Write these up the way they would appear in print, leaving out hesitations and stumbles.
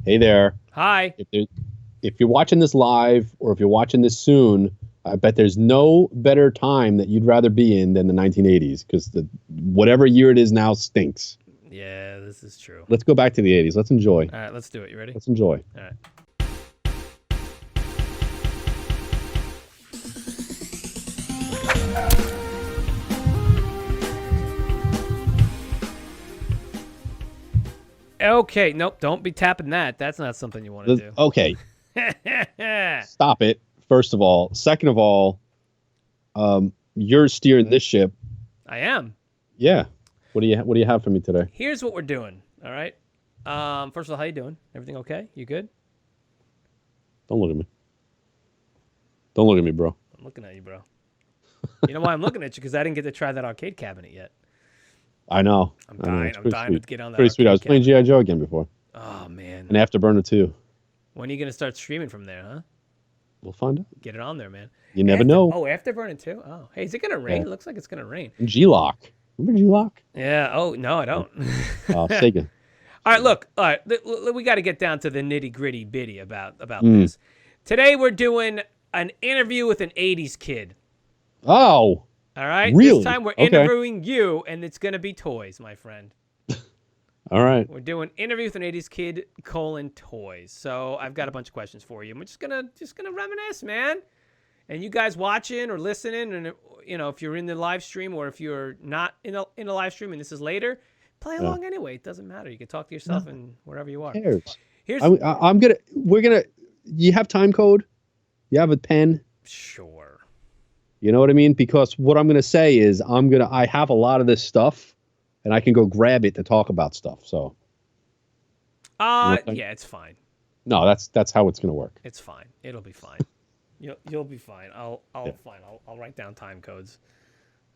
Hey there. Hi. If you're watching this live or if you're watching this soon, I bet there's no better time that you'd rather be in than the 1980s because whatever year it is now stinks. Yeah, this is true. Let's go back to the 80s. Let's enjoy. All right, let's do it. You ready? Let's enjoy. All right. Okay, nope, don't be tapping that. That's not something you want to do. Okay. Stop it, first of all. Second of all, you're steering this ship. I am. Yeah. What do you have for me today? Here's what we're doing, all right? First of all, how you doing? Everything okay? You good? Don't look at me. Don't look at me, bro. I'm looking at you, bro. You know why I'm looking at you? Because I didn't get to try that arcade cabinet yet. I know. I'm dying to get on that. Pretty sweet. I was playing G.I. Joe again before. Oh, man. And Afterburner too. When are you going to start streaming from there, huh? We'll find out. Get it on there, man. You never know. Oh, Afterburner too? Oh, hey, is it going to rain? Yeah. It looks like it's going to rain. G-Lock. Remember G-Lock? Yeah. Oh, no, I don't. Sega. All right, look. All right, we got to get down to the nitty-gritty bitty about this. Today we're doing an interview with an 80s kid. Oh. All right? Really? This time we're interviewing you, and it's going to be toys, my friend. All right. We're doing interview with an 80s kid, toys. So I've got a bunch of questions for you. We're just gonna reminisce, man. And you guys watching or listening, and if you're in the live stream or if you're not in a live stream and this is later, play along anyway. It doesn't matter. You can talk to yourself and wherever you are. Who cares? You have time code? You have a pen? Sure. You know what I mean? Because what I'm gonna say is I have a lot of this stuff. And I can go grab it to talk about stuff. So, yeah, it's fine. No, that's how it's gonna work. It's fine. It'll be fine. You'll be fine. I'll write down time codes.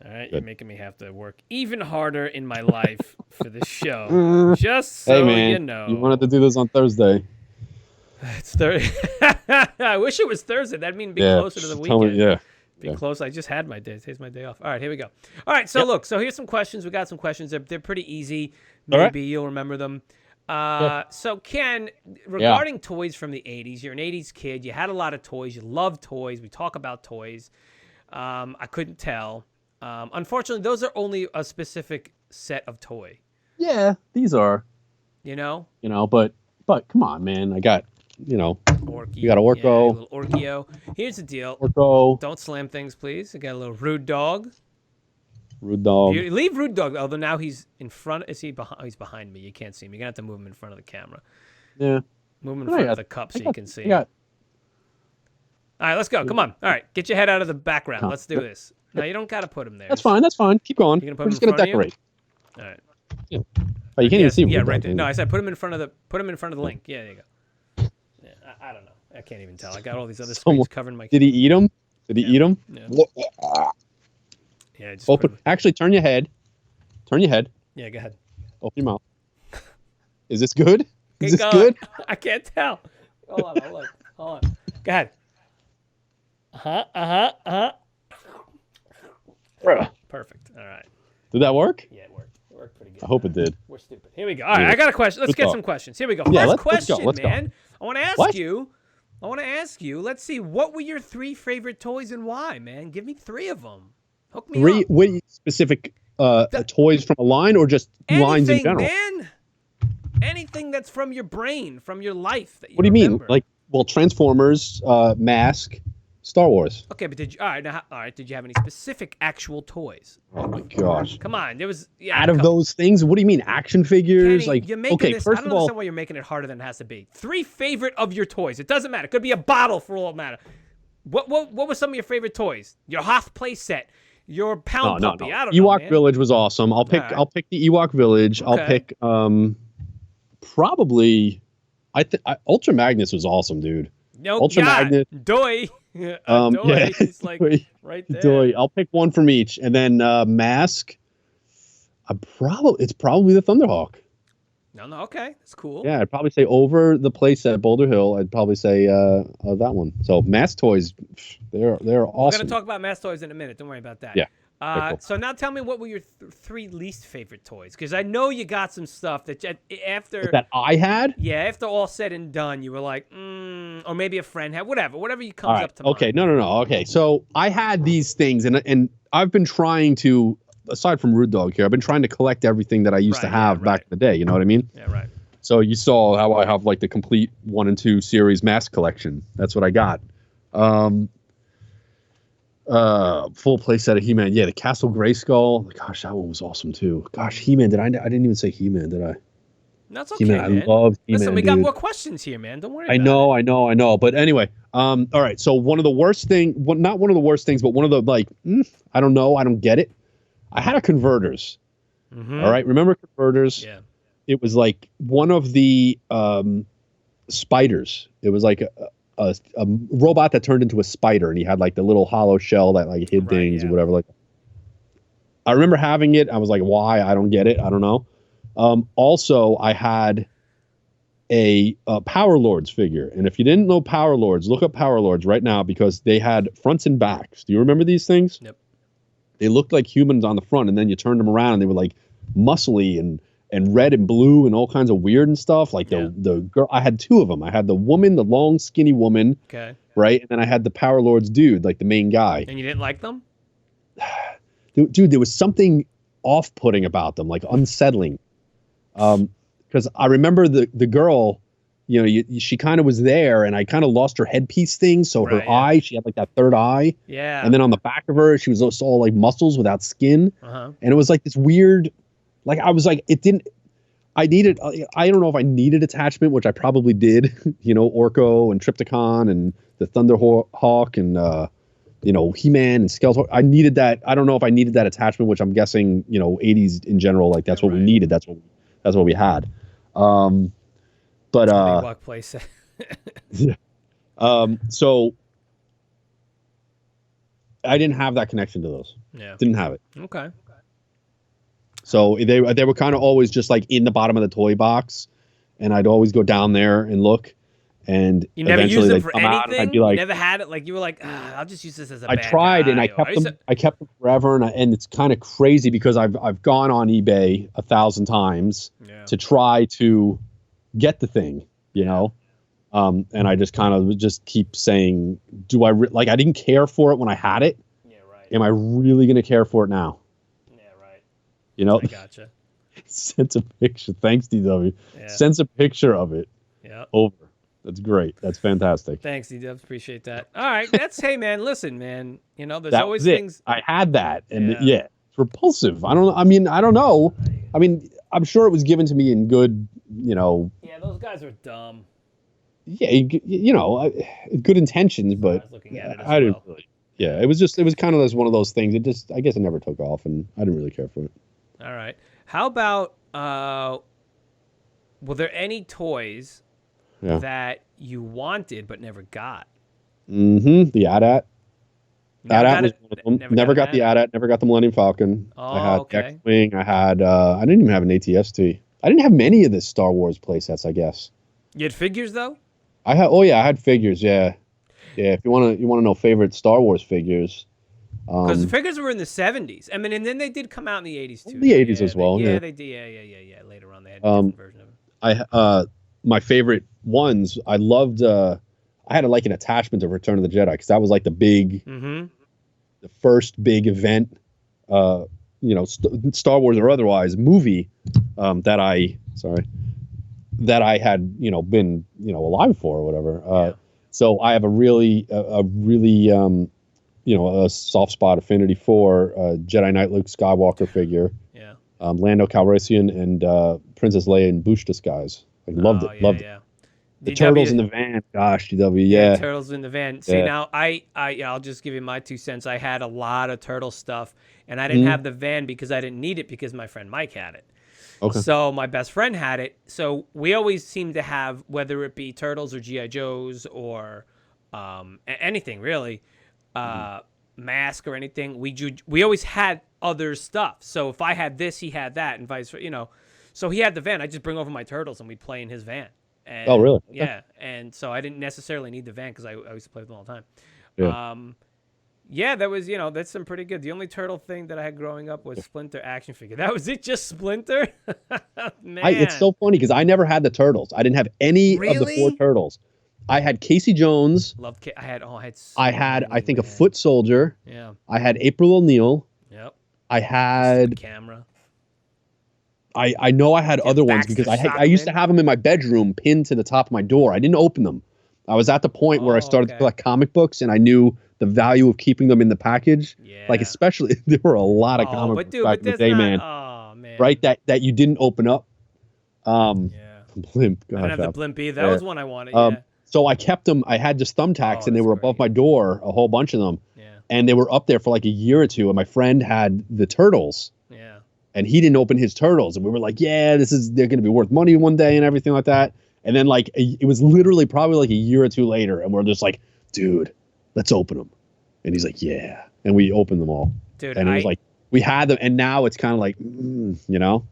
All right, You're making me have to work even harder in my life for this show. Just so you know. You wanted to do this on Thursday. It's Thursday. I wish it was Thursday. That'd mean be closer to the weekend. Be close. I just had my day. Today's my day off. All right, here we go. All right, so look. So here's some questions. We got some questions. They're pretty easy. Maybe you'll remember them. So Ken, regarding toys from the 80s, you're an 80s kid. You had a lot of toys. You love toys. We talk about toys. I couldn't tell. Unfortunately, those are only a specific set of toy. Yeah, these are. But come on, man. I got. Orky. You got a Orko. Yeah, a little Orkio. Here's the deal. Orko. Don't slam things, please. I got a little Rude Dog. Rude Dog. Leave Rude Dog. Although now he's in front. Is he behind? Oh, he's behind me. You can't see him. You're going to have to move him in front of the camera. Yeah. Move him in front of the cup so you can see. All right, let's go. Come on. All right, get your head out of the background. Let's do this. No, you don't got to put him there. That's fine. Keep going. You're gonna put We're just going to decorate. All right. Yeah. Oh, you can't even see him. Yeah, right there. No, I said put him in front of the link. Yeah, there you go. I don't know. I can't even tell. I got all these other screens covering my. Did he eat them? Yeah. Yeah. Just open. Actually, turn your head. Yeah, go ahead. Open your mouth. Is this good? Is this good? I can't tell. Hold on. Go ahead. Perfect. All right. Did that work? Yeah, it worked. It worked pretty good. I hope it did. We're stupid. Here we go. All right, I got a question. Let's get some questions. Here we go. First question, man. I want to ask you. Let's see. What were your 3 favorite toys and why, man? Give me 3 of them. Hook me up. What specific toys from a line or just lines in general? Man. Anything that's from your brain, from your life that you What do you remember. mean? Transformers, Mask, Star Wars. Okay, but did you have any specific actual toys? Oh my gosh! Come on, there was out of those things. What do you mean, action figures? Kenny, you're making this. I don't understand why you're making it harder than it has to be. 3 favorite of your toys. It doesn't matter. It could be a bottle for all it matters. What were some of your favorite toys? Your Hoth play set. Your Pound Puppy. No. I don't know. Ewok Village was awesome. I'll pick the Ewok Village. Okay. I'll pick probably. Ultra Magnus was awesome, dude. Nope. Ultra Magnus. Doy. Doy. He's like right there. Doy. I'll pick one from each, and then Mask. It's probably the Thunderhawk. No, okay, that's cool. Yeah, I'd probably say over the place at Boulder Hill. I'd probably say that one. So Mask toys, they're awesome. We're gonna talk about Mask toys in a minute. Don't worry about that. Yeah. Cool. So now tell me, what were your three least favorite toys? Because I know you got some stuff that after that I had. Yeah, after all said and done, you were like, or maybe a friend had, whatever you comes up to Okay, mind. no. Okay, so I had these things, and I've been trying to, aside from Rude Dog here, I've been trying to collect everything that I used to have back in the day. You know what I mean? Yeah, right. So you saw how I have like the complete 1 and 2 series mask collection. That's what I got. Full play set of He-Man. Yeah, the Castle Grayskull. Gosh, that one was awesome too. Gosh, He-Man. I didn't even say He-Man, did I? That's okay, He-Man. man. I love He-Man. Listen, we dude. got more questions here, man. Don't worry. I know. But anyway, all right. So one of the worst thing, not one of the worst things, but one of the I don't know. I don't get it. I had a Converters. Mm-hmm. All right. Remember Converters? Yeah. It was like one of the spiders. It was like a robot that turned into a spider, and he had like the little hollow shell that like hid things or whatever. Like, I remember having it. I was like, why? I don't get it. I don't know. Also, I had a Power Lords figure, and if you didn't know Power Lords, look up Power Lords right now, because they had fronts and backs. Do you remember these things? Yep. They looked like humans on the front, and then you turned them around, and they were like muscly and red and blue and all kinds of weird and stuff. Like the girl, I had two of them. I had the woman, the long skinny woman, right, and then I had the Power Lords dude, like the main guy. And you didn't like them? Dude, there was something off-putting about them, like unsettling. Because I remember the girl, you know, she kind of was there, and I kind of lost her headpiece thing. So her eye, she had like that third eye. Yeah. And then on the back of her, she was also all like muscles without skin. And it was like this weird, like I was like, I don't know if I needed attachment, which I probably did. You know, Orko and Trypticon and the Thunderhawk and you know, He-Man and Skeletor. I needed that. I don't know if I needed that attachment, which I'm guessing, you know, 80s in general, like that's what we needed. That's what we had. Place. So I didn't have that connection to those. Yeah. Didn't have it. Okay. So they were kind of always just like in the bottom of the toy box, and I'd always go down there and look. And you never used them for anything. I'd be like, you never had it. Like you were like, I'll just use this as a. I tried guy. And I kept them forever, and it's kind of crazy because I've gone on eBay 1,000 times to try to get the thing, you know, and I just kind of keep saying, do I like? I didn't care for it when I had it. Yeah, right. Am I really gonna care for it now? Yeah, right. You know. I gotcha. Sends a picture. Thanks, DW. Yeah. Sends a picture of it. Yeah. Over. That's great. That's fantastic. Thanks, D-Dubs. Appreciate that. All right. Hey, man, listen, man. You know, there's always things. I had that. And it's repulsive. I don't know. I mean, I'm sure it was given to me in good, you know. Yeah, those guys are dumb. Yeah, you know, good intentions, but I didn't really. Yeah, it was kind of one of those things. It just, I guess it never took off, and I didn't really care for it. All right. How about, were there any toys that you wanted but never got? The AT-AT. AT-AT was one of them. Never got the AT-AT. Never got the Millennium Falcon. Oh, I had X-Wing. I had. I didn't even have an ATST. I didn't have many of the Star Wars playsets, I guess. You had figures though? I had. Oh yeah, I had figures. Yeah. If you want to know favorite Star Wars figures. Because the figures were in the 70s. I mean, and then they did come out in the 80s too. The 80s as well. They did. Yeah. Later on, they had a different version of it. My favorite ones, I loved. I had like an attachment to Return of the Jedi because that was like the big, the first big event, you know, Star Wars or otherwise movie that I had, you know, been, you know, alive for or whatever. So I have a really, you know, a soft spot affinity for Jedi Knight Luke Skywalker figure. Yeah. Lando Calrissian and Princess Leia in Bouche disguise. I loved it. Loved it. The turtles in the van. Gosh, DW. Yeah. Turtles in the van. See, now I'll just give you my 2 cents. I had a lot of turtle stuff, and I didn't have the van because I didn't need it because my friend Mike had it. Okay. So my best friend had it. So we always seem to have, whether it be turtles or G.I. Joes or anything really, mask or anything. We always had other stuff. So if I had this, he had that, and vice versa. You know. So he had the van. I just bring over my turtles and we'd play in his van. And, oh, really? Okay. Yeah. And so I didn't necessarily need the van because I used to play with them all the time. Yeah, that was, that's some pretty good. The only turtle thing that I had growing up was Splinter action figure. That was it, just Splinter? Man. It's so funny because I never had the turtles. I didn't have any of the 4 turtles. I had Casey Jones. I had I think a Foot Soldier. Yeah. I had April O'Neil. Yep. I had camera. I know I had other ones because I used to have them in my bedroom pinned to the top of my door. I didn't open them. I was at the point where I started to collect comic books, and I knew the value of keeping them in the package. Yeah. Like, especially, there were a lot of comic books back in the day, man. Oh, man. Right? That you didn't open up. Blimp. I didn't have the Blimp either. That was one I wanted, So I kept them. I had just thumbtacks, and they were above my door, a whole bunch of them. Yeah. And they were up there for like a year or two, and my friend had the turtles. Yeah. And he didn't open his turtles, and we were like, yeah, they're going to be worth money one day and everything like that. And then like it was literally probably like a year or two later, and we're just like, dude, let's open them. And he's like, yeah. And we opened them all. Dude, and it was like, we had them, and now it's kind of like,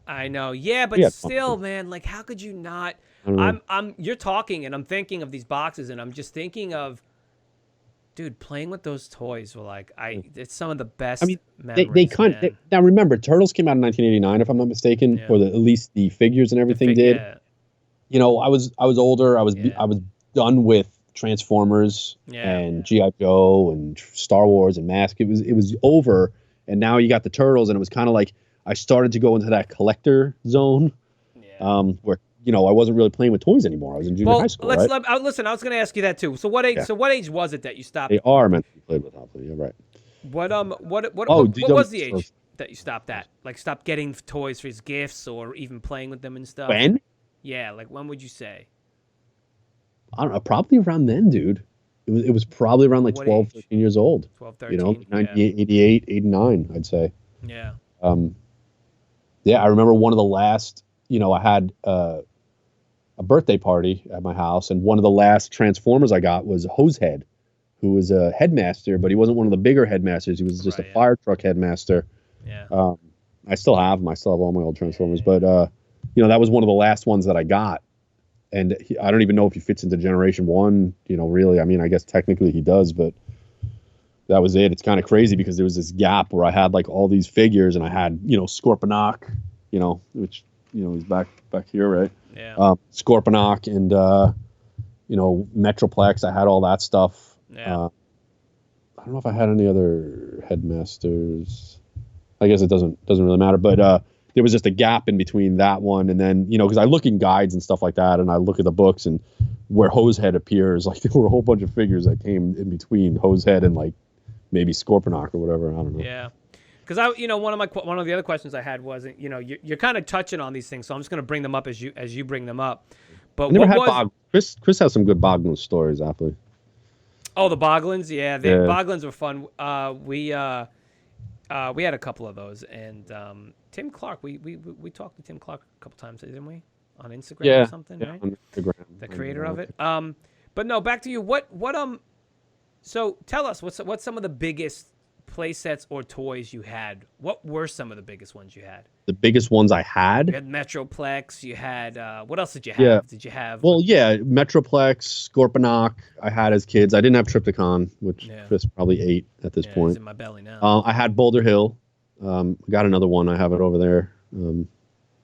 I know. Yeah, but still, man, like, how could you not? You're talking, and I'm thinking of these boxes, and I'm just thinking of, dude, playing with those toys were like, it's some of the best memories. Now remember, Turtles came out in 1989, if I'm not mistaken, or at least the figures and everything did. Yeah. I was older. I was done with Transformers and G.I. Joe and Star Wars and Mask. It was over, and now you got the Turtles, and it was kind of like I started to go into that collector zone, where I wasn't really playing with toys anymore. I was in junior high school. Listen, I was going to ask you that too. So what age? Yeah. So what age was it that you stopped? They are meant to be played with. You're right. What was the age that you stopped at? Like, stopped getting toys for his gifts or even playing with them and stuff? When? Yeah, like when would you say? I don't know, probably around then, dude. It was probably around like 12, 13 years old. 12, 13. 98, 88, 89, I'd say. Yeah. I remember one of the last, I had a birthday party at my house, and one of the last Transformers I got was Hosehead, who was a headmaster, but he wasn't one of the bigger headmasters. He was just a fire truck headmaster. Yeah. I still have them. I still have all my old Transformers, but that was one of the last ones that I got. And I don't even know if he fits into Generation 1, really. I mean, I guess technically he does, but that was it. It's kind of crazy because there was this gap where I had like all these figures, and I had, Scorponok, which, he's back here, right? Yeah. Scorponok and, Metroplex. I had all that stuff. Yeah. I don't know if I had any other headmasters. I guess it doesn't really matter, but there was just a gap in between that one and then, because I look in guides and stuff like that, and I look at the books, and where Hosehead appears, like there were a whole bunch of figures that came in between Hosehead and like maybe Scorponok or whatever. I don't know. Yeah. Because one of the other questions I had was, you're kind of touching on these things, so I'm just going to bring them up as you bring them up. But Kris has some good Boglin stories, actually. Oh, the Boglins, yeah, Boglins were fun. We had a couple of those, and Tim Clark. We talked to Tim Clark a couple times, didn't we? On Instagram or something, right? On Instagram. The creator of it. But no, back to you. So tell us what's some of the biggest play sets or toys you had? What were some of the biggest ones you had? The biggest ones I had? You had Metroplex. You had, what else did you have? Yeah. Did you have? Well, yeah, Metroplex, Scorponok, I had as kids. I didn't have Trypticon, which Kris probably ate at this point. It's in my belly now. I had Boulder Hill. I got another one. I have it over there.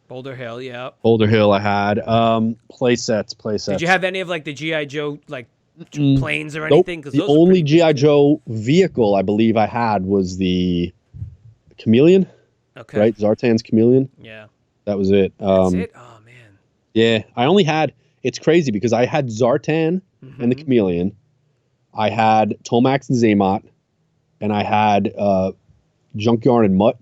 Boulder Hill, yeah. Boulder Hill I had. Play sets. Did you have any of like the G.I. Joe, like, planes or anything? Nope. The only G.I. Joe vehicle I believe I had was the Chameleon. Okay. Right? Zartan's Chameleon. Yeah. That was it. That's it? Oh, man. Yeah. I only had... It's crazy because I had Zartan and the Chameleon. I had Tomax and Zaymot. And I had Junkyard and Mutt.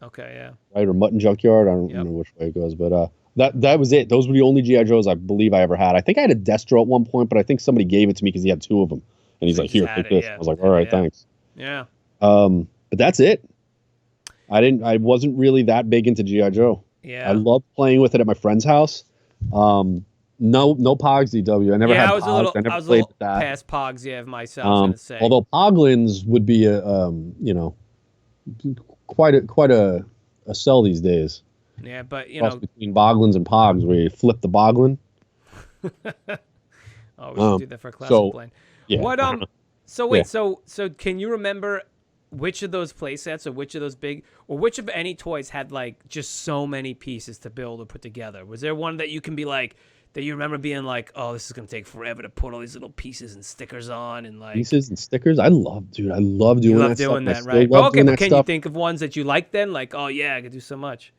Okay, yeah. Right? Or Mutt and Junkyard. I don't remember which way it goes. But that was it. Those were the only G.I. Joes I believe I ever had. I think I had a Destro at one point, but I think somebody gave it to me because he had two of them. And he's like, here, take this. I was like, all right, thanks. Yeah. But that's it. I wasn't really that big into G.I. Joe. Yeah. I loved playing with it at my friend's house. No Pogs DW. I never had Pogs. I never played with that. Past Pogs, myself, I was going to say. Although Poglins would be quite a sell these days. Yeah, but between Boglins and Pogs, where you flip the Boglin. Oh, we should do that for a classic plane. Yeah. So wait, so can you remember which of those play sets or which of those which of any toys had like just so many pieces to build or put together? Was there one that you can be like, that you remember being like, oh, this is going to take forever to put all these little pieces and stickers on and like... Pieces and stickers? I love doing that You love doing that, right? But okay, but can you think of ones that you like then? Like, oh yeah, I could do so much.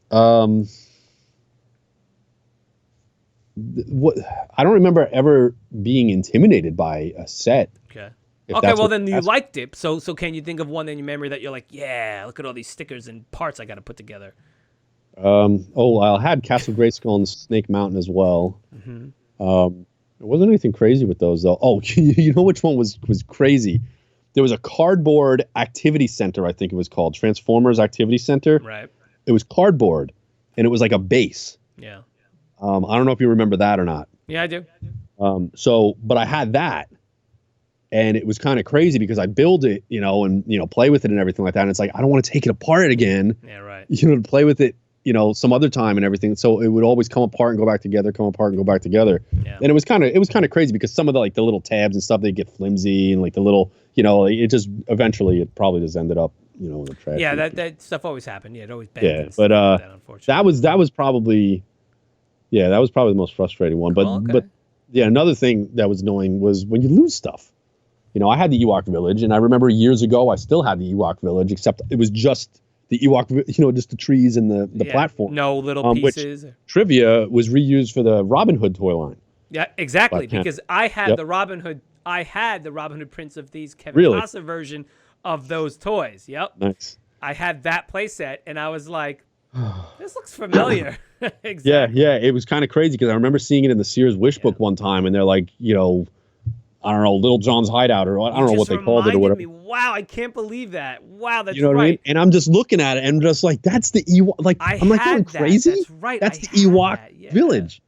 What I don't remember ever being intimidated by a set. Okay. Okay, well then you liked it. So can you think of one in your memory that you're like, yeah, look at all these stickers and parts I got to put together? I had Castle Grayskull and Snake Mountain as well. Mm-hmm. There wasn't anything crazy with those though. Oh, you know which one was crazy? There was a cardboard activity center, I think it was called Transformers Activity Center. Right. It was cardboard, and it was like a base. Yeah. I don't know if you remember that or not. Yeah, I do. But I had that, and it was kind of crazy because I build it, and play with it and everything like that. And it's like I don't want to take it apart again. Yeah, right. To play with it, some other time and everything. So it would always come apart and go back together, come apart and go back together. Yeah. And it was kind of crazy because some of the the little tabs and stuff, they get flimsy and like the little, it just eventually it probably just ended up, in the trash. Yeah, that stuff always happened. Yeah, it always banged. Yeah, but that was probably the most frustrating one. But okay. but yeah, another thing that was annoying was when you lose stuff. I had the Ewok Village, and I remember years ago I still had the Ewok Village, except it was just the Ewok, just the trees and the platform. No little pieces. Which, trivia, was reused for the Robin Hood toy line. Yeah, exactly. Because I had the Robin Hood. I had the Robin Hood Prince of Thieves Kevin Costner version of those toys. Yep. Nice. I had that playset, and I was like, this looks familiar. Exactly. Yeah. It was kind of crazy because I remember seeing it in the Sears Wish book one time, and they're like, I don't know, Little John's Hideout, or I don't know what they called it or whatever. Wow, I can't believe that. Wow, that's right. You know what I mean? And I'm just looking at it and just like, that's the Ewok. Like, I'm like going crazy. That's right. That's the Ewok Village.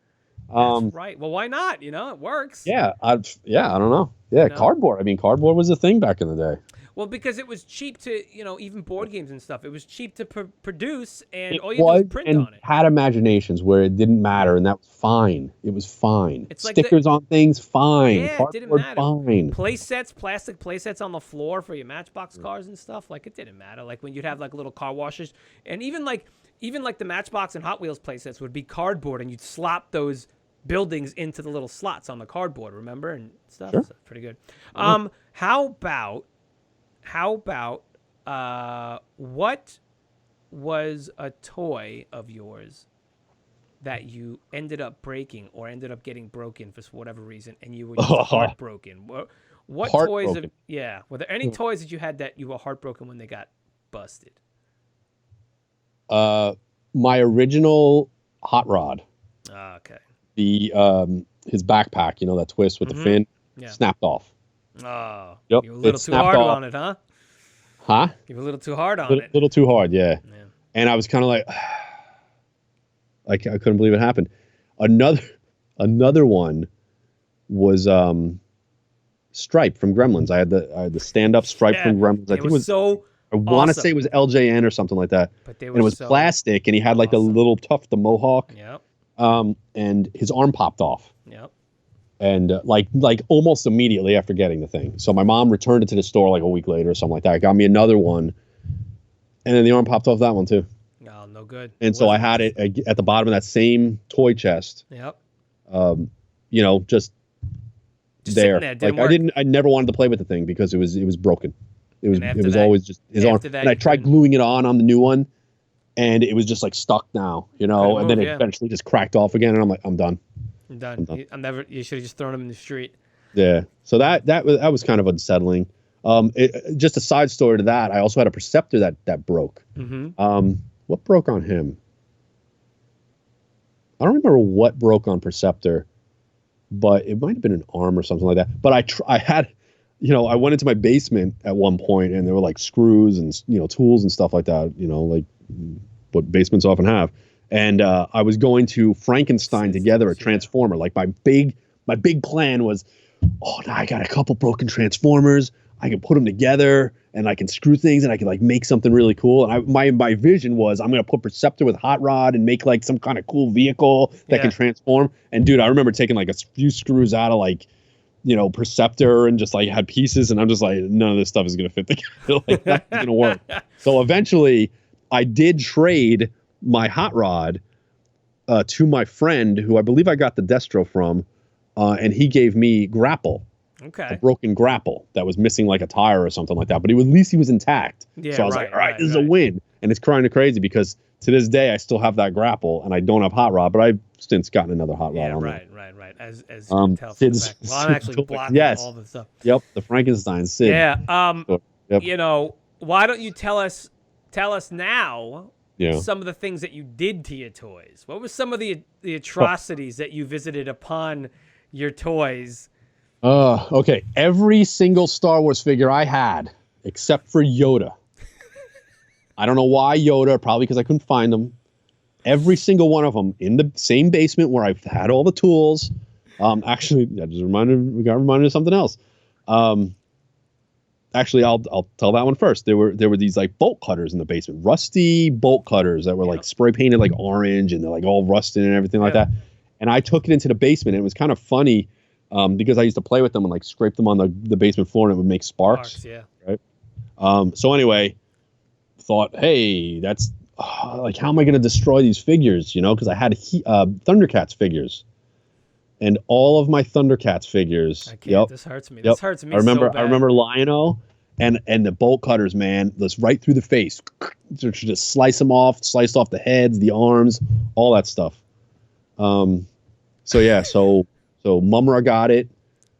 That's right. Well, why not? It works. Yeah. I don't know. Yeah, cardboard. I mean, cardboard was a thing back in the day. Well, because it was cheap to, even board games and stuff. It was cheap to produce, and all you do is print on it. Had imaginations where it didn't matter, and that was fine. It was fine. It's like stickers on things, fine. Yeah, cardboard, it didn't matter. Fine. Plastic play sets on the floor for your Matchbox cars and stuff. Like, it didn't matter. Like when you'd have like little car washers, and even like the Matchbox and Hot Wheels play sets would be cardboard, and you'd slop those buildings into the little slots on the cardboard. Remember and stuff. Sure. So, pretty good. How about what was a toy of yours that you ended up breaking or ended up getting broken for whatever reason, and you were just heartbroken? What toys? Were there any toys that you had that you were heartbroken when they got busted? My original hot rod. Okay. His backpack, that twist with the fin, snapped off. Oh, yep. You were a little too hard on it, huh? Huh? You were a little too hard on it. A little too hard, yeah. And I was kind of like, I couldn't believe it happened. Another one was Stripe from Gremlins. I had the stand-up Stripe from Gremlins. I think it was so. I want to say it was LJN or something like that. But it was plastic, and he had like a little tuft, the mohawk. Yep. And his arm popped off. Yep. And like almost immediately after getting the thing. So my mom returned it to the store like a week later or something like that. Got me another one. And then the arm popped off that one too. Oh, no good. And so I had it at the bottom of that same toy chest. Yep. Just there. Like I never wanted to play with the thing because it was broken. It was always just his arm. And I tried gluing it on the new one, and it was just like stuck now, and then it eventually just cracked off again, and I'm like, I'm done. I'm done. You should have just thrown him in the street. Yeah. So that was kind of unsettling. Just a side story to that. I also had a Perceptor that broke. Mm-hmm. What broke on him? I don't remember what broke on Perceptor, but it might have been an arm or something like that. But I had, I went into my basement at one point, and there were like screws and tools and stuff like that. Like what basements often have. And I was going to Frankenstein together a Transformer. Like my big plan was, now I got a couple broken Transformers. I can put them together, and I can screw things, and I can like make something really cool. And my vision was I'm gonna put Perceptor with Hot Rod and make like some kind of cool vehicle that can transform. And dude, I remember taking like a few screws out of like Perceptor and just like had pieces, and I'm just like, none of this stuff is gonna fit together. Like that's gonna work. So eventually, I did trade my hot rod to my friend, who I believe I got the Destro from, and he gave me grapple. Okay. A broken grapple that was missing like a tire or something like that, but at least he was intact. Yeah, so I was like, all right, this is a win. And it's kind of crazy because to this day I still have that grapple and I don't have hot rod, but I've since gotten another hot rod. On right. As you can tell from the back. Well, I'm actually blocking all the stuff. Yep, the Frankenstein Sid. Yeah. Yep. Why don't you tell us now Yeah. some of the things that you did to your toys? What were some of the atrocities that you visited upon your toys? Okay. Every single Star Wars figure I had, except for Yoda. I don't know why Yoda, probably because I couldn't find them. Every single one of them in the same basement where I've had all the tools. Actually, we got reminded of something else. Actually, I'll tell that one first. There were these like bolt cutters in the basement, rusty bolt cutters that were like spray painted like orange, and they're like all rusted and everything like that. And I took it into the basement, and it was kind of funny because I used to play with them and like scrape them on the basement floor, and it would make sparks. Yeah. Right. So anyway, thought, hey, that's like, how am I going to destroy these figures? Because I had Thundercats figures. And all of my Thundercats figures. I can't. This hurts me. This hurts me. I remember. So bad. I remember Lion-O, and the bolt cutters, man, just right through the face. Just sliced off the heads, the arms, all that stuff. So yeah, so Mumra got it,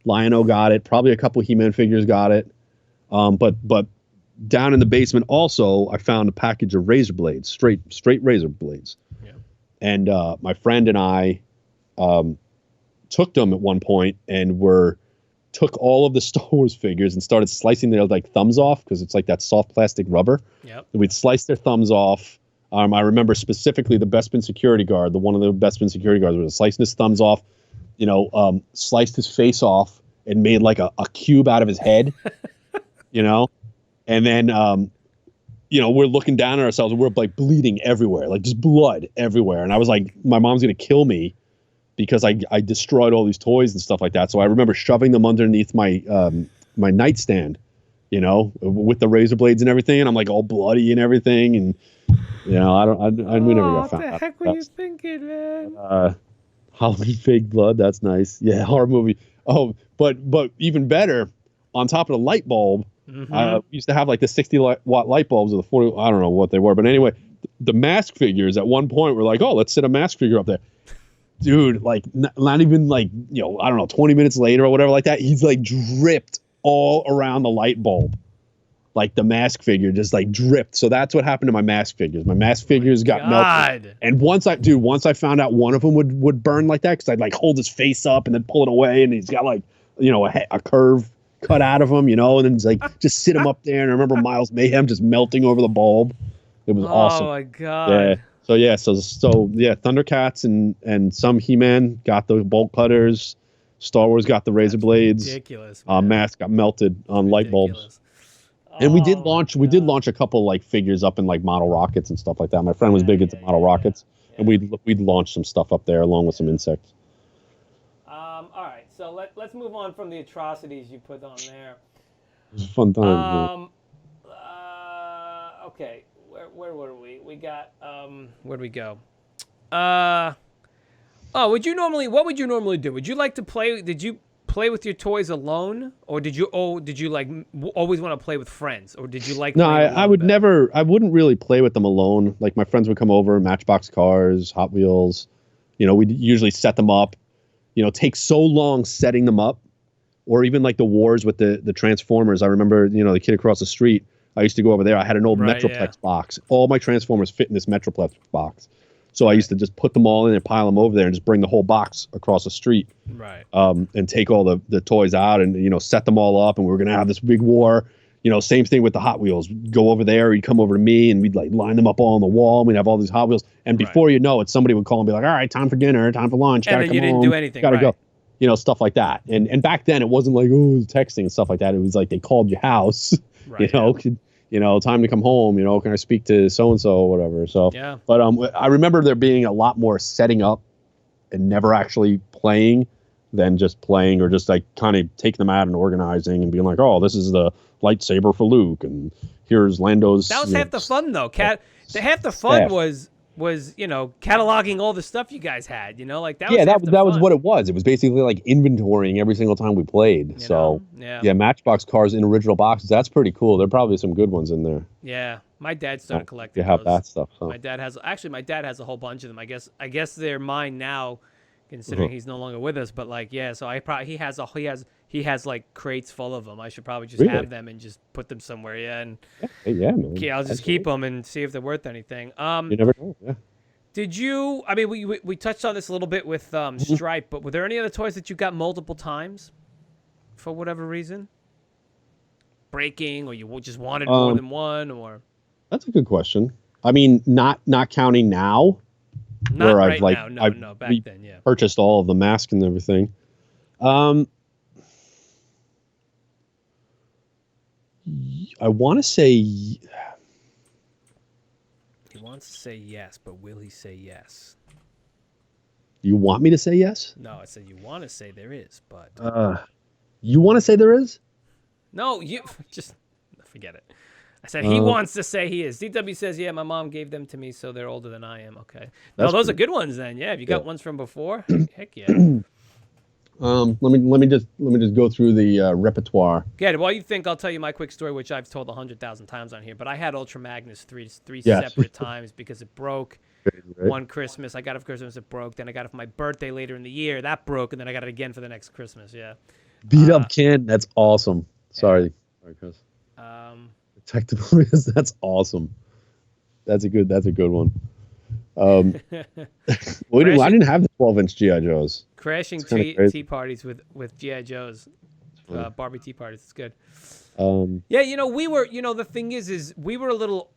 Lion-O got it, probably a couple He-Man figures got it. But down in the basement also, I found a package of razor blades, straight razor blades. Yeah. And my friend and I took them at one point and took all of the Star Wars figures and started slicing their like thumbs off, because it's like that soft plastic rubber. Yep. And we'd slice their thumbs off. I remember specifically the Bespin security guard, one of the Bespin security guards was slicing his thumbs off, sliced his face off and made like a cube out of his head, and then, we're looking down at ourselves and we're like bleeding everywhere, like just blood everywhere. And I was like, my mom's going to kill me because I destroyed all these toys and stuff like that. So I remember shoving them underneath my my nightstand, with the razor blades and everything. And I'm like all bloody and everything. And, we never got found. What the heck were you thinking, man? Halloween fake blood. That's nice. Yeah, horror movie. Oh, but even better, on top of the light bulb, we used to have like the 60-watt light bulbs or the 40. I don't know what they were, but anyway, the mask figures at one point were like, oh, let's sit a mask figure up there. Dude, like not even like, I don't know, 20 minutes later or whatever like that, he's like dripped all around the light bulb. Like the mask figure just like dripped. So that's what happened to my mask figures. My mask figures got melted. And once I found out one of them would burn like that, because I'd like hold his face up and then pull it away, and he's got like, a curve cut out of him, and then it's like just sit him up there. And I remember Miles Mayhem just melting over the bulb. It was awesome. Oh my god. Yeah. So Thundercats and some He-Man got the bolt cutters. Star Wars got the razor blades. Ridiculous. Mask got melted on light bulbs. And we did launch a couple like figures up in like model rockets and stuff like that. My friend was big into model rockets, and we'd launch some stuff up there along with some insects. All right, so let's move on from the atrocities you put on there. It was a fun time. Okay, where were we? We got where'd we go? What would you normally do? Would you like to play? Did you play with your toys alone, or did you like always want to play with friends, or did you like? No, I wouldn't really play with them alone. Like my friends would come over, Matchbox cars, Hot Wheels. We'd usually set them up. Take so long setting them up, or even like the wars with the Transformers. I remember, the kid across the street, I used to go over there. I had an old Metroplex box. All my Transformers fit in this Metroplex box. So I used to just put them all in and pile them over there and just bring the whole box across the street. Right. And take all the toys out and, set them all up. And we were going to have this big war. Same thing with the Hot Wheels. We'd go over there, he'd come over to me, and we'd like line them up all on the wall. And we'd have all these Hot Wheels. And before you know it, somebody would call and be like, all right, time for dinner, time for lunch. And then you didn't do anything. Gotta go. Stuff like that. And back then it wasn't like, texting and stuff like that. It was like they called your house, right, time to come home, can I speak to so-and-so or whatever. So, yeah. But I remember there being a lot more setting up and never actually playing than just playing or just like kind of taking them out and organizing and being like, oh, this is the lightsaber for Luke and here's Lando's. That was half the fun though. Half the fun was cataloging all the stuff you guys had. Like that. Yeah, that was what it was. It was basically like inventorying every single time we played. Yeah, Matchbox cars in original boxes. That's pretty cool. There are probably some good ones in there. Yeah, my dad started collecting. You have that stuff. So. My dad has a whole bunch of them. I guess they're mine now, considering he's no longer with us. But like, yeah, so he has like crates full of them. I should probably just have them and just put them somewhere. Yeah, and man. Yeah, I'll just keep them and see if they're worth anything. You never know. Yeah. Did you? I mean, we touched on this a little bit with Stripe, but were there any other toys that you got multiple times, for whatever reason? Breaking, or you just wanted more than one, or? That's a good question. I mean, not counting now. Not right now. No, back then, yeah. Purchased all of the masks and everything. I want to say. He wants to say yes, but will he say yes? You want me to say yes? No, I said you want to say there is, but. You want to say there is? No, you just forget it. I said he wants to say he is. DW says, yeah, my mom gave them to me, so they're older than I am. Okay. No, those are good ones then. Yeah, if you got ones from before, heck yeah. Let me just go through the repertoire. Yeah, while you think, I'll tell you my quick story, which I've told 100,000 times on here. But I had Ultra Magnus three separate times because it broke. Right. One Christmas, I got it for Christmas, it broke. Then I got it for my birthday later in the year, that broke, and then I got it again for the next Christmas. Yeah. Beat up Ken, that's awesome. Sorry, Chris. Detectable, that's awesome. That's a good one. I didn't have the 12-inch G.I. Joes. Crashing tea parties with G.I. Joes, Barbie tea parties. It's good. Yeah, we were. The thing is we were a little.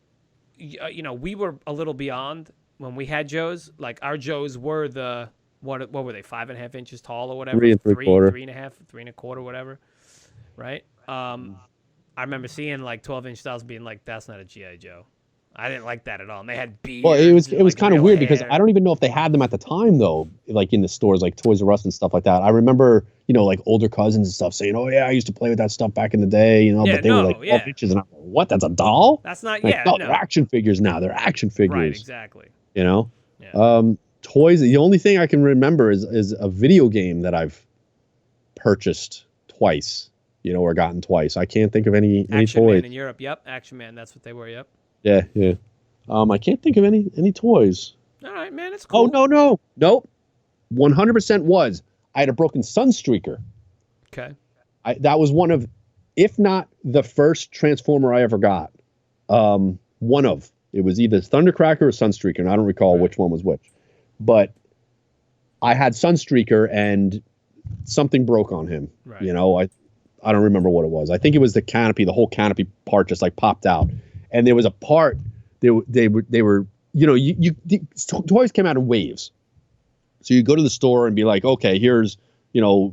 We were a little beyond when we had Joes. Like our Joes were the what were they, 5.5 inches tall or whatever? 3 3/4, 3.5, 3 1/4, whatever. Right. I remember seeing like 12-inch styles being like, that's not a G.I. Joe. I didn't like that at all. And they had beards. Well, it was kind of weird because I don't even know if they had them at the time though, like in the stores like Toys R Us and stuff like that. I remember, like older cousins and stuff saying, "Oh yeah, I used to play with that stuff back in the day," but they were like 12 inches, and I'm like, "What? That's a doll?" That's not. Like, no, they're action figures now. They're action figures. Right, exactly. Yeah. Toys. The only thing I can remember is a video game that I've purchased twice. Or gotten twice. I can't think of any Action toys. Man in Europe. Yep, Action Man. That's what they were. Yep. Yeah. I can't think of any toys. All right, man. It's cool. Oh, no. Nope. 100% was. I had a broken Sunstreaker. Okay. That was one of, if not the first Transformer I ever got. One of. It was either Thundercracker or Sunstreaker, and I don't recall which one was which. But I had Sunstreaker, and something broke on him. Right. I don't remember what it was. I think it was the canopy. The whole canopy part just like popped out, and there was a part. They were. Toys came out in waves. So you go to the store and be like, okay, here's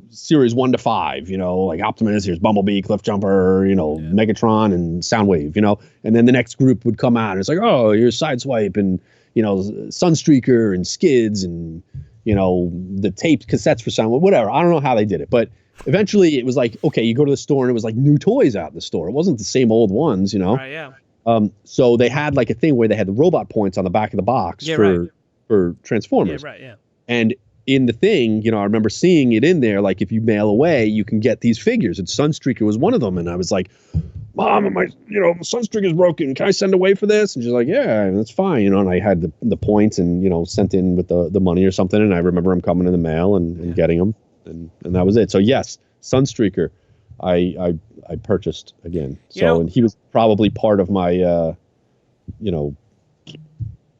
series 1 to 5. Like Optimus. Here's Bumblebee, Cliffjumper. Megatron and Soundwave. And then the next group would come out and it's like, oh, here's Sideswipe and Sunstreaker and Skids and the taped cassettes for Soundwave. Whatever. I don't know how they did it, but. Eventually, it was like, okay, you go to the store and it was like new toys out in the store. It wasn't the same old ones, Right, yeah. So they had like a thing where they had the robot points on the back of the box for Transformers. Yeah, right, yeah. And in the thing, I remember seeing it in there, like if you mail away, you can get these figures. And Sunstreaker was one of them. And I was like, Mom, my Sunstreaker's broken. Can I send away for this? And she's like, yeah, that's fine. And I had the points and, sent in with the money or something. And I remember them coming in the mail and getting them. And that was it. So yes, Sunstreaker, I purchased again. So and he was probably part of my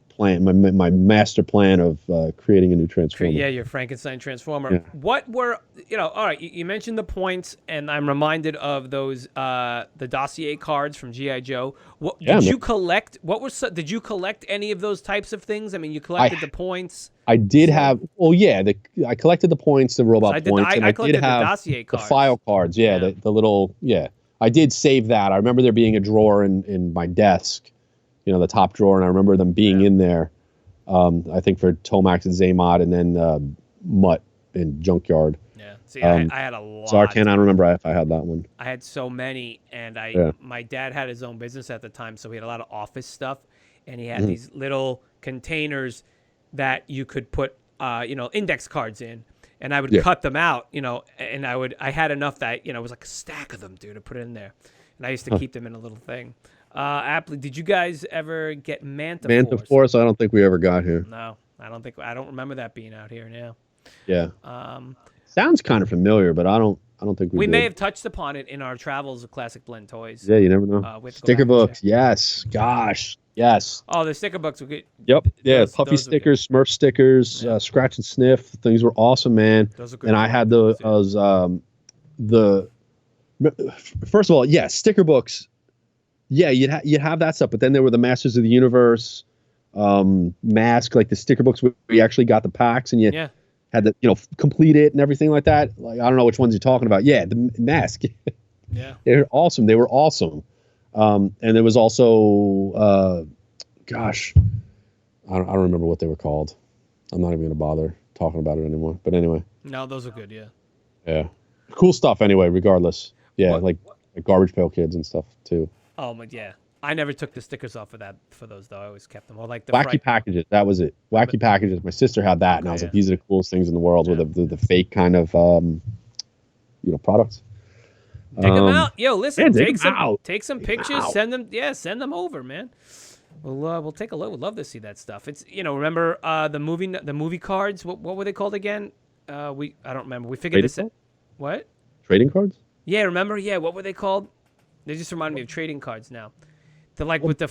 plan, my master plan of creating a new Transformer. Yeah, your Frankenstein Transformer. Yeah. What were all right? You mentioned the points, and I'm reminded of those the dossier cards from G.I. Joe. Did you collect? Did you collect any of those types of things? I mean, you collected the points. I did have. Well, yeah, I collected the points, the robot points, and I did have the dossier cards. The file cards. Yeah, the little. Yeah, I did save that. I remember there being a drawer in my desk. The top drawer, and I remember them being in there. I think for Tomax and Zaymod, and then Mutt and Junkyard. Yeah. See, I had a lot. Zartan, I don't remember if I had that one. I had so many, and my dad had his own business at the time, so he had a lot of office stuff, and he had these little containers that you could put, index cards in, and I would cut them out, and I had enough that, it was like a stack of them, dude, to put it in there, and I used to keep them in a little thing. Did you guys ever get Manta Force? Manta Force, I don't think we ever got here. No, I don't remember that being out here now. Yeah. Sounds kind of familiar, but I don't think we did. May have touched upon it in our travels of Classic Blend Toys. Yeah, you never know. Sticker books, yes. Gosh, yes. Oh, the sticker books were good. Yep. Yeah, Puffy stickers, Smurf stickers, Scratch and Sniff. Things were awesome, man. Those are good. And I had the first of all, sticker books. Yeah, you'd have that stuff, but then there were the Masters of the Universe, Mask, like the sticker books where you actually got the packs and you had to, complete it and everything like that. Like, I don't know which ones you're talking about. Yeah, the Mask. Yeah. They're awesome. They were awesome. And there was also, gosh, I don't remember what they were called. I'm not even going to bother talking about it anymore. But anyway. No, those are good, yeah. Yeah. Cool stuff anyway, regardless. Yeah, like Garbage Pail Kids and stuff, too. Oh, my, yeah. I never took the stickers off for those, though. I always kept them. Or like the Wacky Packages. That was it. Wacky Packages. My sister had that, and I was like, these are the coolest things in the world with the fake kind of, products. Take them out. Yo, listen, take some pictures. Send them over, man. We'll take a look. We'd love to see that stuff. It's, remember the movie cards? What were they called again? I don't remember. We figured this out. What? Trading cards? Yeah, remember? Yeah, what were they called? They just remind me of trading cards now. They're like with the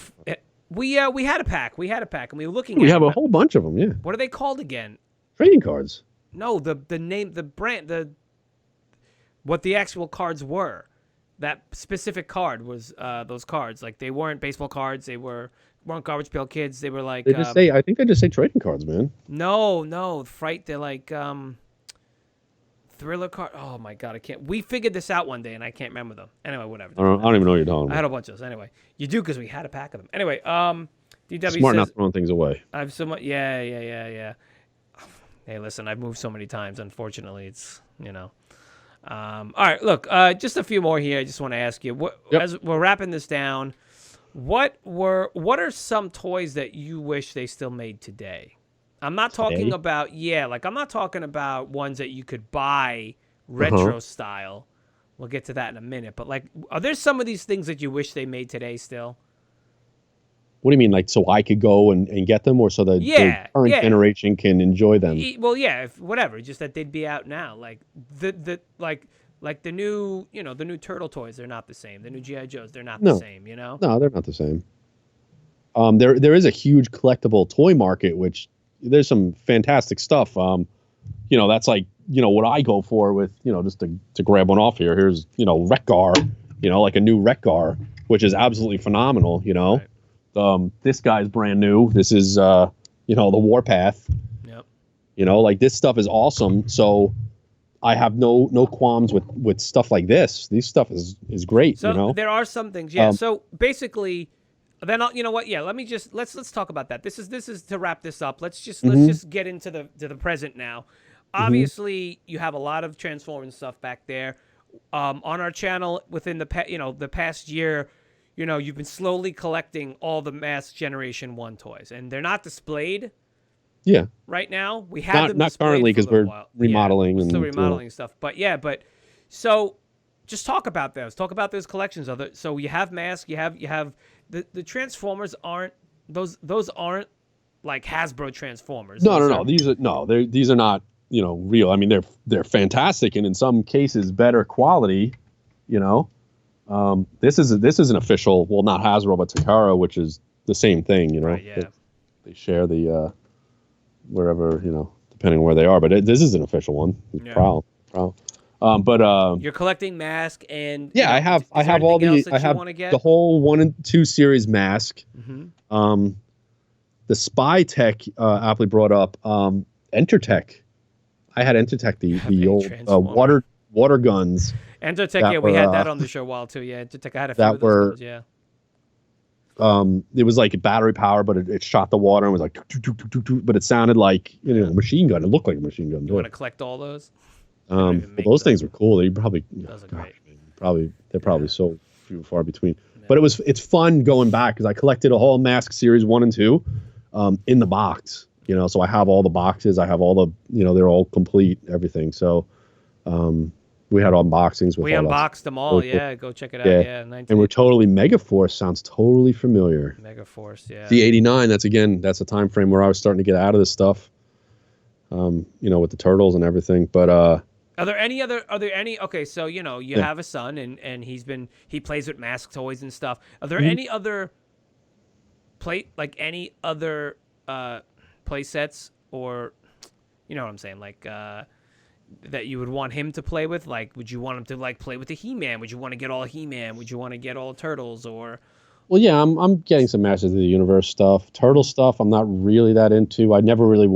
we had a pack, and we were looking at. We have a whole bunch of them. Yeah. What are they called again? Trading cards. No, the name, the brand, what the actual cards were. That specific card was those cards. Like they weren't baseball cards. They weren't Garbage Pail Kids. They were like. They just I think they just say trading cards, man. No, Fright. They're like Thriller card. Oh my god, I can't. We figured this out one day, and I can't remember them. Anyway, whatever. I don't even know what you're talking about. I had a bunch of those. Anyway, you do because we had a pack of them. Anyway, DW smart says, not throwing things away. I've so much. Yeah. Hey, listen, I've moved so many times. Unfortunately, it's All right, look, just a few more here. I just want to ask you, as we're wrapping this down, what are some toys that you wish they still made today? I'm not talking about, I'm not talking about ones that you could buy retro style. We'll get to that in a minute. But, are there some of these things that you wish they made today still? What do you mean, like, so I could go and get them, or so the current generation can enjoy them? Well, whatever. Just that they'd be out now. Like, the new, the new Turtle toys, they're not the same. The new G.I. Joes, they're not the same, No, they're not the same. There is a huge collectible toy market, which... There's some fantastic stuff. That's like, what I go for with, just to grab one off here. Here's, wreck-gar, like a new wreck-gar, which is absolutely phenomenal, Right. This guy's brand new. This is, the Warpath. Yep. Like this stuff is awesome. So I have no qualms with stuff like this. This stuff is great, So there are some things, so basically... Then you know what? Yeah, let's talk about that. This is to wrap this up. Let's just get into the present now. Obviously, you have a lot of Transformers stuff back there. On our channel within the past year, you've been slowly collecting all the Mask Generation 1 toys, and they're not displayed. Yeah. Right now, we have them not currently because we're remodeling and still remodeling stuff. But so just talk about those. Talk about those collections. So you have Mask. You have. The Transformers aren't those aren't like Hasbro Transformers. No. These are not real. I mean they're fantastic and in some cases better quality. This is an official. Well, not Hasbro but Takara, which is the same thing. Right, yeah. They share the wherever depending on where they are. But this is an official one. Yeah. Proud. But you're collecting Mask and I have all the whole 1 and 2 series Mask. Mm-hmm. The Spy Tech aptly brought up Entertech. I had Entertech, the old water guns. Entertech, we had that on the show a while too. Yeah, Entertech, I had a few of those guns, yeah. It was like a battery power, but it shot the water and was like, but it sounded like a machine gun. It looked like a machine gun. You want to collect all those? But those things were cool. They probably, those are great. They're probably so few and far between. Yeah. But it's fun going back because I collected a whole Mask series 1 and 2 in the box. You know, so I have all the boxes. I have all the, you know, they're all complete, everything. So we had unboxings with. We unboxed them all. Really cool. Go check it out. Yeah, and we're totally Megaforce. Sounds totally familiar. Megaforce, yeah. The 89. That's a time frame where I was starting to get out of this stuff. You know, with the turtles and everything. But are there any? Okay, so you know, you have a son, and he plays with Mask toys and stuff. Are there any other any other play sets, or you know what I'm saying, like that you would want him to play with? Like, would you want him to like play with the He-Man? Would you want to get all He-Man? Would you want to get all Turtles? Or well, yeah, I'm getting some Masters of the Universe stuff. Turtle stuff I'm not really that into. I never really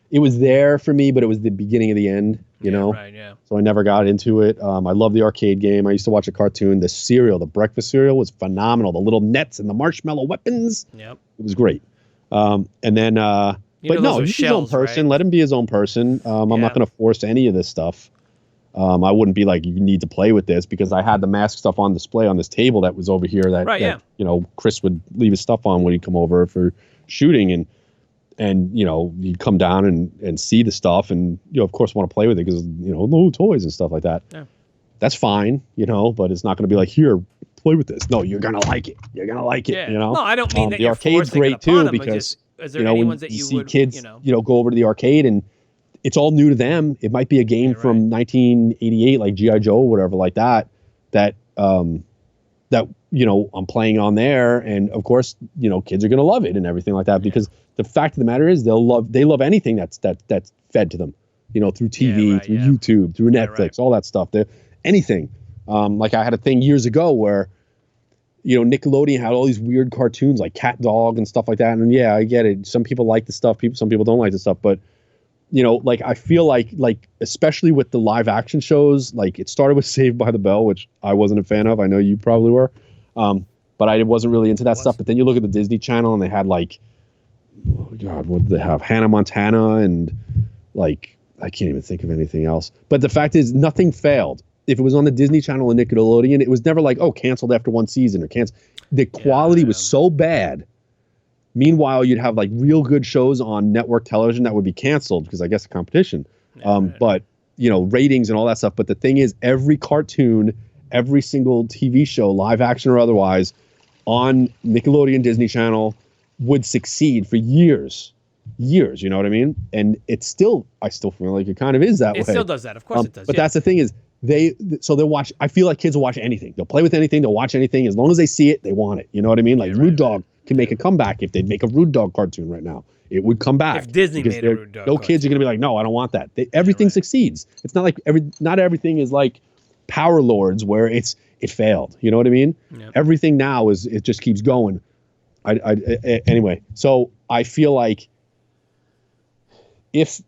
it was there for me, but it was the beginning of the end, you know? Right, yeah. So I never got into it. I love the arcade game. I used to watch a cartoon. The cereal, the breakfast cereal was phenomenal. The little nets and the marshmallow weapons. Yep. It was great. And then, but no, he's his own person. Right? Let him be his own person. I'm not going to force any of this stuff. I wouldn't be like, you need to play with this, because I had the Mask stuff on display on this table that was over here that you know, Chris would leave his stuff on when he'd come over for shooting, and you know, you'd come down and see the stuff, and you know, of course want to play with it because, you know, no toys and stuff like that. Yeah. That's fine, you know, but it's not going to be like, here, play with this. No, you're going to like it. You're going to like it, you know? No, I don't mean that the arcade's great too, because is there any ones that you see would, kids, you know, go over to the arcade and it's all new to them. It might be a game from 1988, like G.I. Joe or whatever like that, that you know, I'm playing on there, and of course, you know, kids are going to love it and everything like that, because the fact of the matter is they love anything that's fed to them, you know, through TV, through YouTube, through Netflix, all that stuff. Anything. Like I had a thing years ago where, you know, Nickelodeon had all these weird cartoons like Cat Dog and stuff like that. And yeah, I get it. Some people like the stuff. Some people don't like the stuff. But, you know, like I feel like especially with the live action shows, like it started with Saved by the Bell, which I wasn't a fan of. I know you probably were. But I wasn't really into that stuff. But then you look at the Disney Channel and they had like, oh God, what did they have? Hannah Montana and like, I can't even think of anything else. But the fact is, nothing failed. If it was on the Disney Channel and Nickelodeon, it was never like, oh, canceled after one season or canceled. The quality was so bad. Meanwhile, you'd have like real good shows on network television that would be canceled because I guess the competition. But, you know, ratings and all that stuff. But the thing is, every cartoon, every single TV show, live action or otherwise, on Nickelodeon, Disney Channel would succeed for years. You know what I mean? And I still feel like it kind of is that way. It still does that. Of course it does. But that's the thing is, they'll watch. I feel like kids will watch anything. They'll play with anything. They'll watch anything. As long as they see it, they want it. You know what I mean? Like Rude Dog can make a comeback. If they'd make a Rude Dog cartoon right now, it would come back. If Disney made a Rude Dog no kids are going to be like, no, I don't want that. Everything succeeds. It's not like not everything is like Power Lords where it failed. You know what I mean? Yep. Everything now it just keeps going. Anyway, so I feel like if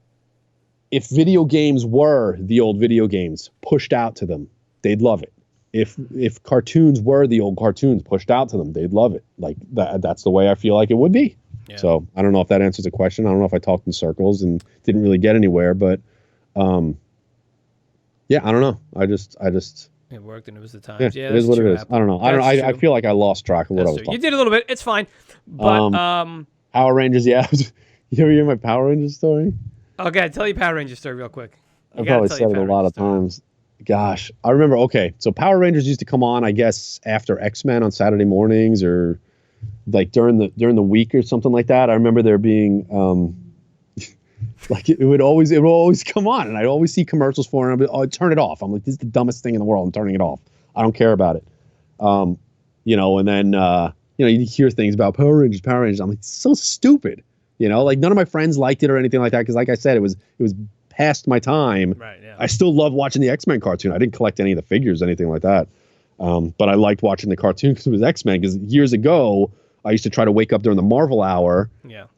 video games were the old video games pushed out to them, they'd love it. If cartoons were the old cartoons pushed out to them, they'd love it. Like that's the way I feel like it would be. Yeah. So I don't know if that answers the question. I don't know if I talked in circles and didn't really get anywhere, but yeah, I don't know. I just it worked and it was the times. Yeah, it is what it is. I don't know. I feel like I lost track of what I was talking. You did a little bit. It's fine. But Power Rangers, yeah. You ever hear my Power Rangers story? Okay, tell your Power Rangers story real quick. I've probably said it a lot of times. Gosh, I remember. Okay, so Power Rangers used to come on, I guess, after X-Men on Saturday mornings or like during the week or something like that. I remember there being like it would always come on, and I'd always see commercials for it. And I'd turn it off. I'm like, this is the dumbest thing in the world. I'm turning it off. I don't care about it. You know, and then you know, you hear things about Power Rangers. I'm like, it's so stupid. You know, like none of my friends liked it or anything like that because, like I said, it was past my time. Right. Yeah. I still love watching the X-Men cartoon. I didn't collect any of the figures, anything like that. But I liked watching the cartoon because it was X-Men. Because years ago, I used to try to wake up during the Marvel hour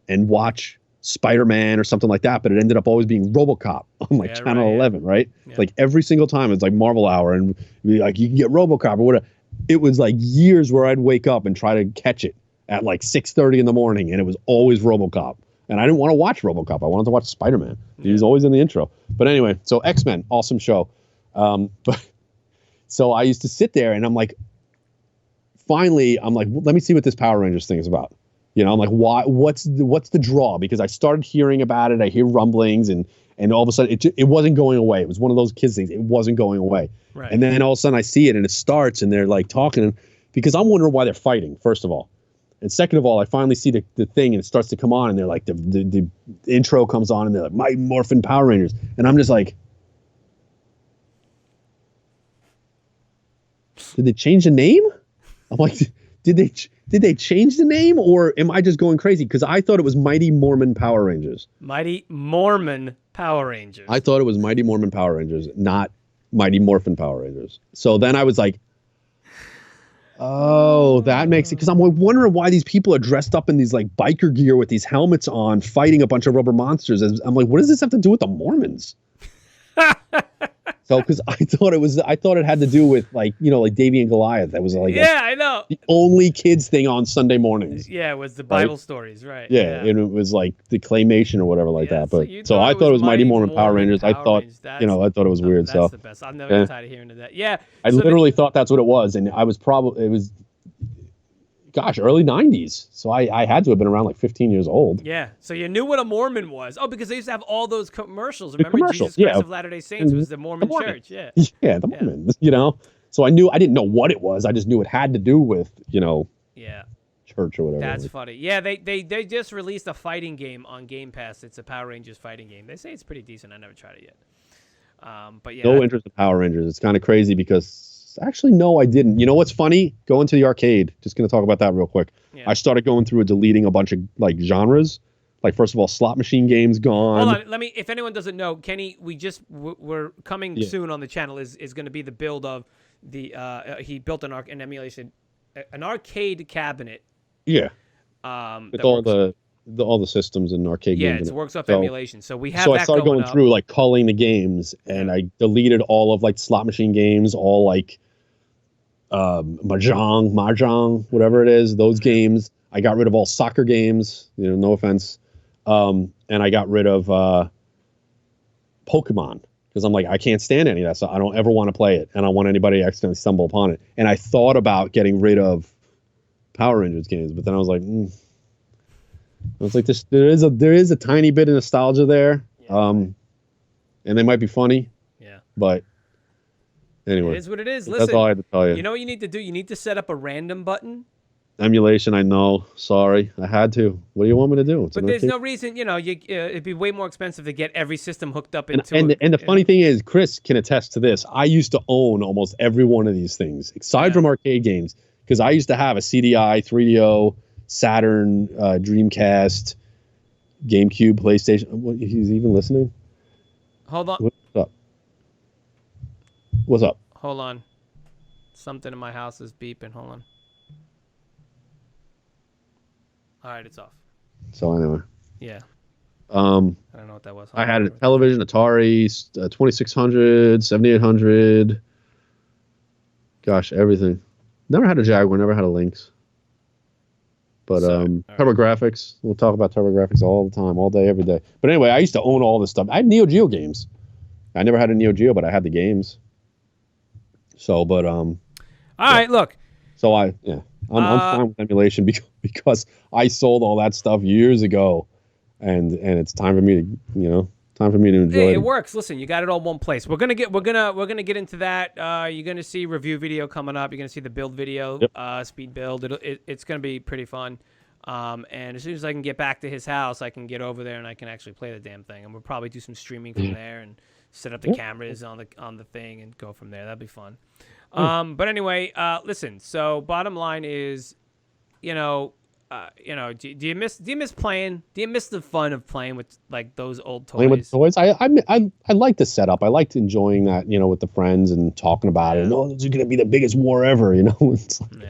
and watch Spider-Man or something like that. But it ended up always being RoboCop on like Channel 11, right? Yeah. Like every single time it's like Marvel hour and like you can get RoboCop or whatever. It was like years where I'd wake up and try to catch it at like 6:30 in the morning, and it was always RoboCop. And I didn't want to watch RoboCop. I wanted to watch Spider-Man. He was always in the intro. But anyway, so X-Men, awesome show. But so I used to sit there and I'm like, finally, I'm like, well, let me see what this Power Rangers thing is about. You know, I'm like, what's the draw? Because I started hearing about it. I hear rumblings and all of a sudden it wasn't going away. It was one of those kids things. It wasn't going away. Right. And then all of a sudden I see it and it starts and they're like talking because I'm wondering why they're fighting, first of all. And second of all, I finally see the thing and it starts to come on and they're like, the intro comes on and they're like, Mighty Morphin Power Rangers. And I'm just like, did they change the name? I'm like, did they change the name or am I just going crazy? Because I thought it was Mighty Mormon Power Rangers. Mighty Mormon Power Rangers. I thought it was Mighty Mormon Power Rangers, not Mighty Morphin Power Rangers. So then I was like, oh, that makes it. Because I'm wondering why these people are dressed up in these like biker gear with these helmets on, fighting a bunch of rubber monsters. I'm like, what does this have to do with the Mormons? So, because I thought it had to do with like, you know, like Davy and Goliath. That was like, I know, the only kids thing on Sunday mornings. Yeah, it was the Bible stories, right? Yeah, and it was like the claymation or whatever like that. But so I thought it was Mighty Mormon Power Rangers. I thought, I thought it was weird. That's the best. I've never got tired of hearing of that. Yeah, I literally thought that's what it was, and it was. Gosh, early 90s. So I had to have been around like 15 years old. Yeah. So you knew what a Mormon was. Oh, because they used to have all those commercials. Remember, Jesus Christ of Latter-day Saints was the Mormon church. Yeah. Yeah, the Mormons, you know. So I didn't know what it was. I just knew it had to do with, you know, church or whatever. That's funny. Yeah, they just released a fighting game on Game Pass. It's a Power Rangers fighting game. They say it's pretty decent. I never tried it yet. But yeah. No interest in Power Rangers. It's kind of crazy because actually, no, I didn't. You know what's funny? Going to the arcade. Just going to talk about that real quick. Yeah. I started going through and deleting a bunch of like genres. Like, first of all, slot machine games gone. Hold on. If anyone doesn't know, Kenny, we're coming soon on the channel is going to be the build of the he built an emulation, an arcade cabinet. Yeah. With all the systems and arcade games. Yeah, it works off emulation. So we have. So I started going through like culling the games, and I deleted all of like slot machine games, all like mahjong, whatever it is. Those games. I got rid of all soccer games. You know, no offense. And I got rid of Pokemon because I'm like, I can't stand any of that. So I don't ever want to play it, and I don't want anybody to accidentally stumble upon it. And I thought about getting rid of Power Rangers games, but then I was like, I was like, there is a tiny bit of nostalgia there, and they might be funny. Yeah. But anyway, it is what it is. Listen, that's all I had to tell you. You know what you need to do? You need to set up a random button. Emulation, I know. Sorry, I had to. What do you want me to do? But there's no reason. You know, it'd be way more expensive to get every system hooked up into. And the funny thing is, Kris can attest to this. I used to own almost every one of these things, aside from arcade games, because I used to have a CDI, 3DO, Saturn, Dreamcast, GameCube, PlayStation. What, he's even listening? Hold on. What's up? What's up? Hold on. Something in my house is beeping. Hold on. All right, it's off. So anyway. Yeah. I don't know what that was. I had a television, Atari, 2600, 7800. Gosh, everything. Never had a Jaguar, never had a Lynx. But TurboGrafx, we'll talk about TurboGrafx all the time, all day, every day. But anyway, I used to own all this stuff. I had Neo Geo games. I never had a Neo Geo, but I had the games. So, but all right, look. So I'm fine with emulation because I sold all that stuff years ago, and it's time for me to enjoy it. It works. Listen, you got it all in one place. We're gonna get into that. You're gonna see review video coming up. You're gonna see the build video, speed build. It's gonna be pretty fun. And as soon as I can get back to his house, I can get over there and I can actually play the damn thing. And we'll probably do some streaming from there and set up the cameras on the thing and go from there. That'd be fun. But anyway, listen. So bottom line is, do you miss playing? Do you miss the fun of playing with like those old toys? Playing with toys, I like the setup. I liked enjoying that, with the friends and talking about it. Oh, this is gonna be the biggest war ever, It's like,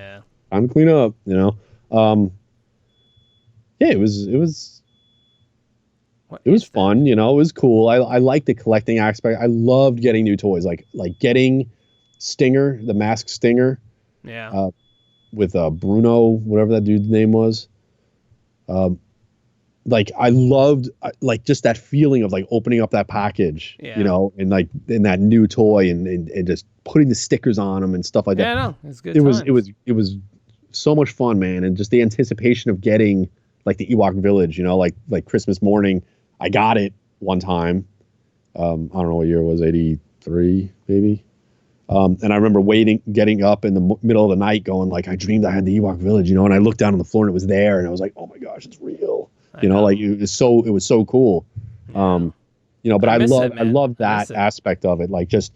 time to clean up, Yeah, it was fun, it was cool. I liked the collecting aspect. I loved getting new toys, like getting Stinger, the Masked Stinger. Yeah. With Bruno, whatever that dude's name was. like I loved like just that feeling of like opening up that package, you know, and like in that new toy and just putting the stickers on them and stuff like that. Yeah, no, it's good. It was so much fun, man, and just the anticipation of getting like the Ewok village, you know, like Christmas morning. I got it one time. I don't know what year it was, 83 maybe. And I remember getting up in the middle of the night going like, I dreamed I had the Ewok village, you know, and I looked down on the floor and it was there. And I was like, oh my gosh, it's real. You know, like it was so cool. You know, but I love that aspect of it. Like just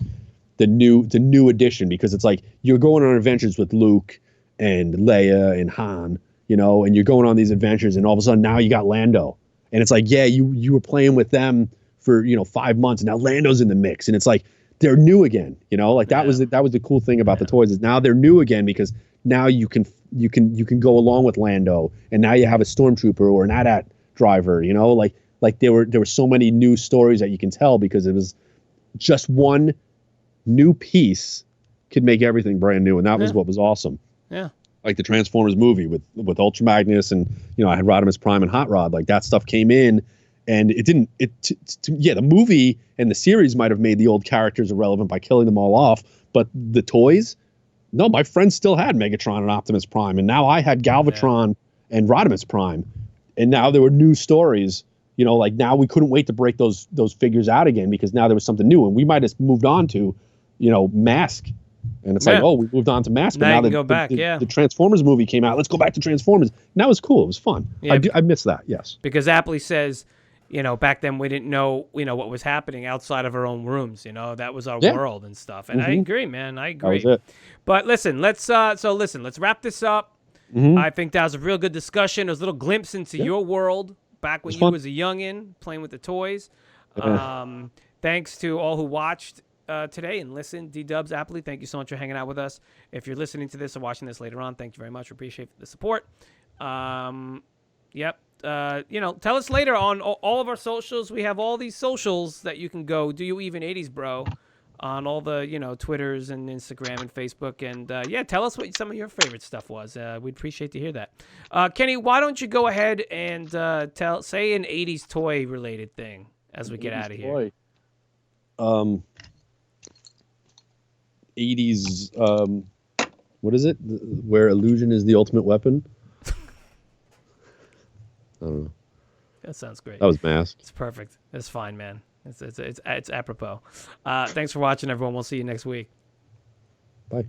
the new addition, because it's like you're going on adventures with Luke and Leia and Han, you know, and you're going on these adventures and all of a sudden now you got Lando. And it's like, yeah, you were playing with them for, 5 months and now Lando's in the mix. And it's like, they're new again, you know, like that was the cool thing about the toys is now they're new again because now you can go along with Lando and now you have a stormtrooper or an AT-AT driver, you know, like there were so many new stories that you can tell because it was just one new piece could make everything brand new. And that was what was awesome. Yeah. Like the Transformers movie with Ultra Magnus and, I had Rodimus Prime and Hot Rod, like that stuff came in. And it didn't. The movie and the series might have made the old characters irrelevant by killing them all off, but the toys, no. My friends still had Megatron and Optimus Prime, and now I had Galvatron and Rodimus Prime, and now there were new stories. Like now we couldn't wait to break those figures out again because now there was something new, and we might have moved on to, Mask, and it's like, oh, we moved on to Mask, but now the Transformers movie came out. Let's go back to Transformers. And that was cool. It was fun. Yeah, I miss that. Yes, because Apley says, back then we didn't know, what was happening outside of our own rooms. That was our world and stuff. And I agree, man. I agree. That was it. But listen, let's wrap this up. I think that was a real good discussion. It was a little glimpse into your world back when you was a youngin' playing with the toys. Thanks to all who watched today and listened. D-Dubs, Apley, thank you so much for hanging out with us. If you're listening to this or watching this later on, thank you very much. We appreciate the support. Yep. Tell us later on all of our socials. We have all these socials that you can go. Do you even 80s, bro? On all the, Twitters and Instagram and Facebook. And, tell us what some of your favorite stuff was. We'd appreciate to hear that. Kenny, why don't you go ahead and say an 80s toy-related thing as we get out of here. 80s, what is it? Where illusion is the ultimate weapon? I don't know. That sounds great. That was Mask. It's perfect. It's fine, man. It's apropos. Thanks for watching, everyone. We'll see you next week. Bye.